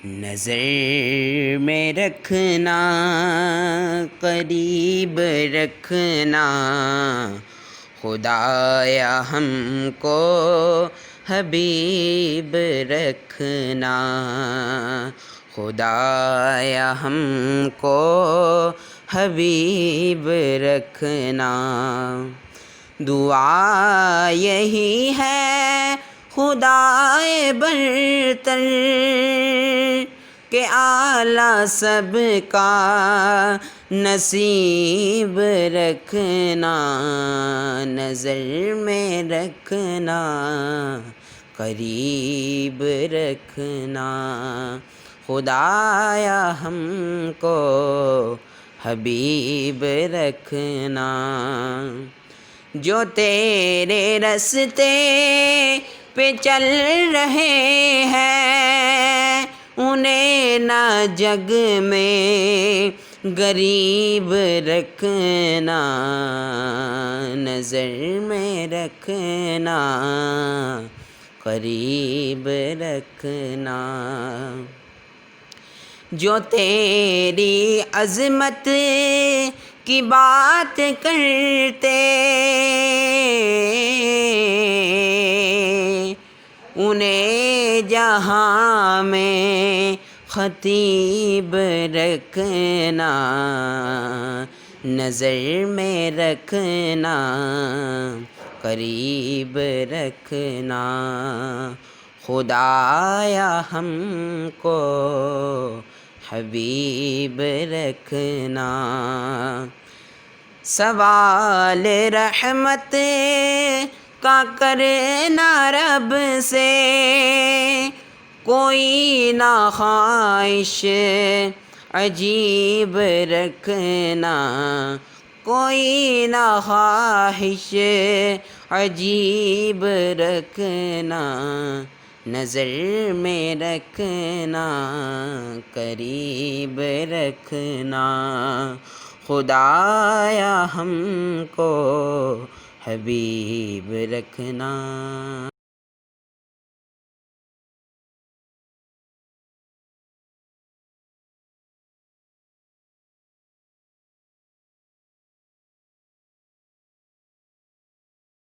نظر میں رکھنا، قریب رکھنا، خدایا ہم کو حبیب رکھنا، خدایا ہم کو حبیب رکھنا۔ دعا یہی ہے خدائے برتر کہ اعلیٰ سب کا نصیب رکھنا، نظر میں رکھنا، قریب رکھنا، خدایا ہم کو حبیب رکھنا۔ جو تیرے رستے پہ چل رہے ہیں انہیں نہ جگ میں غریب رکھنا، نظر میں رکھنا، قریب رکھنا۔ جو تیری عظمت کی بات کرتے انہیں جہاں میں خطیب رکھنا، نظر میں رکھنا، قریب رکھنا، خدایا ہم کو حبیب رکھنا۔ سوال رحمت کا کرنا رب سے کوئی نہ خواہش عجیب رکھنا، کوئی نہ خواہش عجیب رکھنا، نظر میں رکھنا، قریب رکھنا، خدایا ہم کو حبیب رکھنا۔